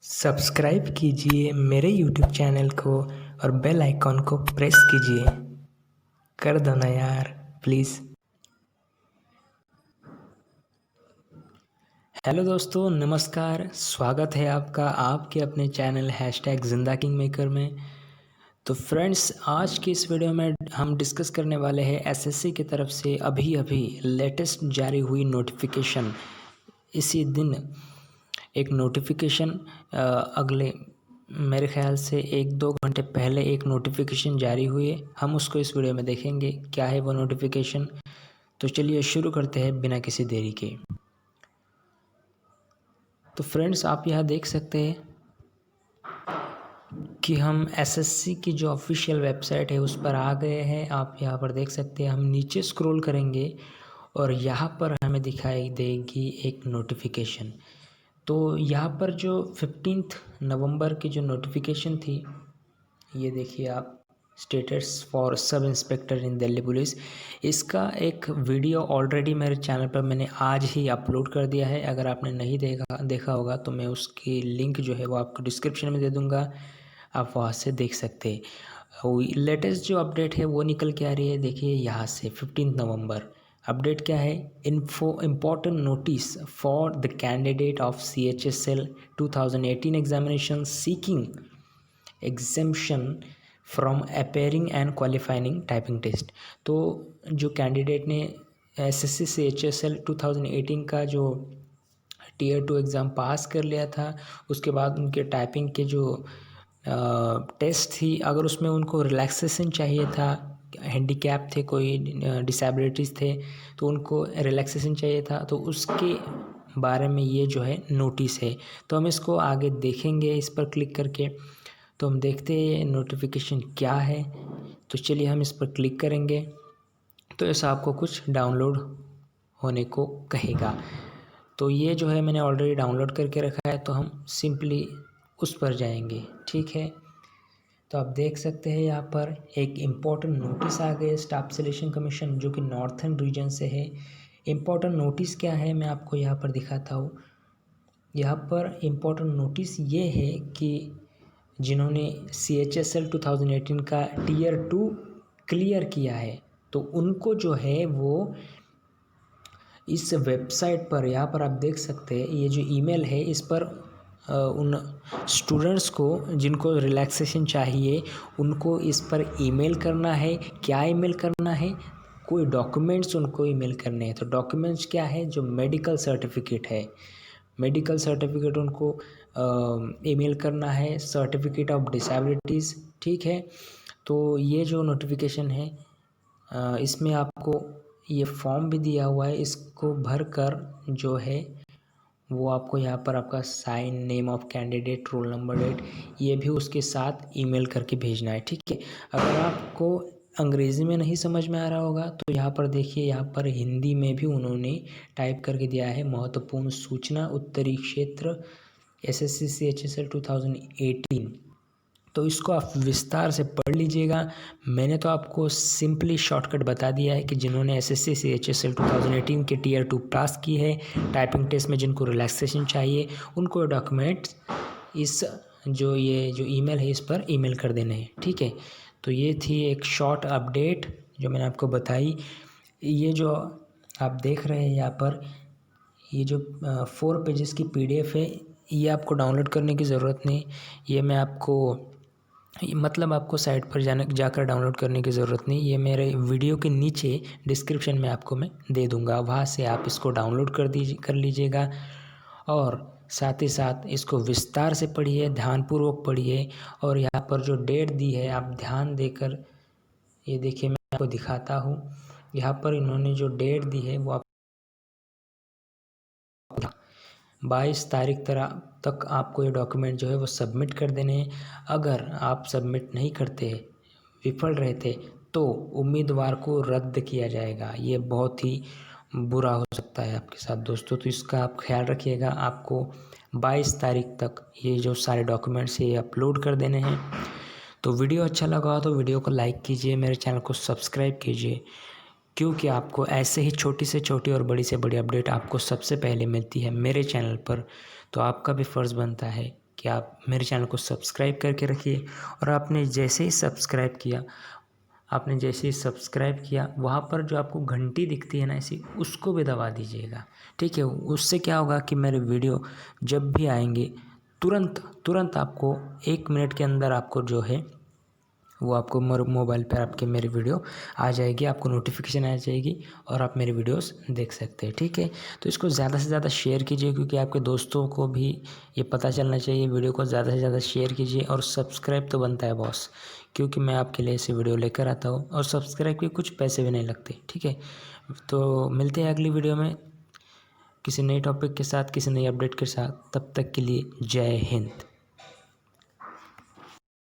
Subscribe कीजिए मेरे YouTube channel को और बेल आइकॉन को प्रेस कीजिए। कर दो ना यार प्लीज़। हेलो दोस्तों, नमस्कार। स्वागत है आपका आपके अपने चैनल #जिंदा किंग मेकर में। तो फ्रेंड्स, आज की इस वीडियो में हम डिस्कस करने वाले हैं एसएससी की तरफ से अभी अभी लेटेस्ट जारी हुई नोटिफिकेशन। इसी दिन एक नोटिफिकेशन अगले मेरे ख्याल से 1-2 घंटे पहले एक नोटिफिकेशन जारी हुई है। हम उसको इस वीडियो में देखेंगे क्या है वो नोटिफिकेशन। तो चलिए शुरू करते हैं बिना किसी देरी के। तो फ्रेंड्स, आप यहाँ देख सकते हैं कि हम एसएससी की जो ऑफिशियल वेबसाइट है उस पर आ गए हैं। आप यहाँ पर देख सकते हैं। हम नीचे स्क्रॉल करेंगे और यहाँ पर हमें दिखाई देगी एक नोटिफिकेशन। तो यहाँ पर जो 15 नवंबर की जो नोटिफिकेशन थी, ये देखिए आप, status for sub inspector in Delhi police. इसका एक वीडियो ऑलरेडी मेरे चैनल पर मैंने आज ही अपलोड कर दिया है। अगर आपने नहीं देखा होगा तो मैं उसकी लिंक जो है वो आपको डिस्क्रिप्शन में दे दूँगा, आप वहाँ से देख सकते हैं। लेटेस्ट जो अपडेट है वो निकल के आ रही है। देखिए यहाँ से 15 नवंबर अपडेट क्या है। Important notice for the candidate of CHSL 2018 examination seeking exemption from appearing and qualifying typing test. तो जो कैंडिडेट ने SSC CHSL 2018 का जो Tier 2 एग्ज़ाम पास कर लिया था, उसके बाद उनके टाइपिंग के जो टेस्ट थी, अगर उसमें उनको रिलैक्सेशन चाहिए था, हैंडीकैप थे, कोई डिसेबिलिटीज़ थे, तो उनको रिलैक्सेशन चाहिए था, तो उसके बारे में ये जो है नोटिस है। तो हम इसको आगे देखेंगे इस पर क्लिक करके। तो हम देखते हैं नोटिफिकेशन क्या है। तो चलिए हम इस पर क्लिक करेंगे तो ऐसा आपको कुछ डाउनलोड होने को कहेगा। तो ये जो है मैंने ऑलरेडी डाउनलोड करके रखा है, तो हम सिंपली उस पर जाएंगे। ठीक है, तो आप देख सकते हैं यहाँ पर एक इम्पोर्टेंट नोटिस आ गए स्टाफ सिलेक्शन कमीशन, जो कि नॉर्थर्न रीजन से है। इम्पोर्टेंट नोटिस क्या है मैं आपको यहाँ पर दिखाता हूँ। यहाँ पर इम्पोर्टेंट नोटिस ये है कि जिन्होंने CHSL 2018 का Tier 2 क्लियर किया है, तो उनको जो है वो इस वेबसाइट पर, यहाँ पर आप देख सकते हैं, ये जो ईमेल है इस पर उन स्टूडेंट्स को जिनको रिलैक्सेशन चाहिए उनको इस पर ईमेल करना है। क्या ईमेल करना है? कोई डॉक्यूमेंट्स उनको ईमेल करने हैं। तो डॉक्यूमेंट्स क्या है? जो मेडिकल सर्टिफिकेट है, मेडिकल सर्टिफिकेट उनको ईमेल करना है, सर्टिफिकेट ऑफ डिसेबिलिटीज़। ठीक है, तो ये जो नोटिफिकेशन है इसमें आपको ये फॉर्म भी दिया हुआ है, इसको भर कर जो है वो आपको यहाँ पर आपका sign, name of candidate, roll number, date, ये भी उसके साथ ईमेल करके भेजना है। ठीक है, अगर आपको अंग्रेज़ी में नहीं समझ में आ रहा होगा तो यहाँ पर देखिए, यहाँ पर हिंदी में भी उन्होंने टाइप करके दिया है। महत्वपूर्ण सूचना, उत्तरी क्षेत्र, SSC CHSL 2018। तो इसको आप विस्तार से पढ़ लीजिएगा। मैंने तो आपको सिंपली शॉर्टकट बता दिया है कि जिन्होंने SSC CHSL 2018 के Tier 2 पास की है, टाइपिंग टेस्ट में जिनको रिलैक्सेशन चाहिए, उनको डॉक्यूमेंट्स इस जो ईमेल है इस पर ईमेल कर देने हैं। ठीक है, तो ये थी एक शॉर्ट अपडेट जो मैंने आपको बताई। ये जो आप देख रहे हैं यहाँ पर, ये जो 4 पेजेस की PDF है, ये आपको डाउनलोड करने की ज़रूरत नहीं। ये मैं आपको मतलब आपको साइट पर जाकर डाउनलोड करने की ज़रूरत नहीं। ये मेरे वीडियो के नीचे डिस्क्रिप्शन में आपको मैं दे दूँगा, वहाँ से आप इसको डाउनलोड कर लीजिएगा। और साथ ही साथ इसको विस्तार से पढ़िए, ध्यानपूर्वक पढ़िए। और यहाँ पर जो डेट दी है आप ध्यान देकर, ये देखिए मैं आपको दिखाता हूँ। यहाँ पर इन्होंने जो डेट दी है वो 22 तारीख तक आपको ये डॉक्यूमेंट जो है वो सबमिट कर देने हैं। अगर आप सबमिट नहीं करते, विफल रहते, तो उम्मीदवार को रद्द किया जाएगा। ये बहुत ही बुरा हो सकता है आपके साथ दोस्तों, तो इसका आप ख्याल रखिएगा। आपको 22 तारीख तक ये जो सारे डॉक्यूमेंट्स ये अपलोड कर देने हैं। तो वीडियो अच्छा लगा हो तो वीडियो को लाइक कीजिए, मेरे चैनल को सब्सक्राइब कीजिए, क्योंकि आपको ऐसे ही छोटी से छोटी और बड़ी से बड़ी अपडेट आपको सबसे पहले मिलती है मेरे चैनल पर। तो आपका भी फ़र्ज़ बनता है कि आप मेरे चैनल को सब्सक्राइब करके रखिए। और आपने जैसे ही सब्सक्राइब किया वहाँ पर जो आपको घंटी दिखती है ना ऐसी, उसको भी दबा दीजिएगा, ठीक है। उससे क्या होगा कि मेरे वीडियो जब भी आएंगे तुरंत आपको 1 मिनट के अंदर आपको जो है वो आपको मोबाइल पर आपके मेरी वीडियो आ जाएगी, आपको नोटिफिकेशन आ जाएगी और आप मेरी वीडियोस देख सकते हैं, ठीक है। तो इसको ज़्यादा से ज़्यादा शेयर कीजिए, क्योंकि आपके दोस्तों को भी ये पता चलना चाहिए। वीडियो को ज़्यादा से ज़्यादा शेयर कीजिए और सब्सक्राइब तो बनता है बॉस, क्योंकि मैं आपके लिए ऐसे वीडियो लेकर आता हूँ और सब्सक्राइब के कुछ पैसे भी नहीं लगते, ठीक है। तो मिलते हैं अगली वीडियो में किसी नए टॉपिक के साथ, किसी नई अपडेट के साथ। तब तक के लिए जय हिंद।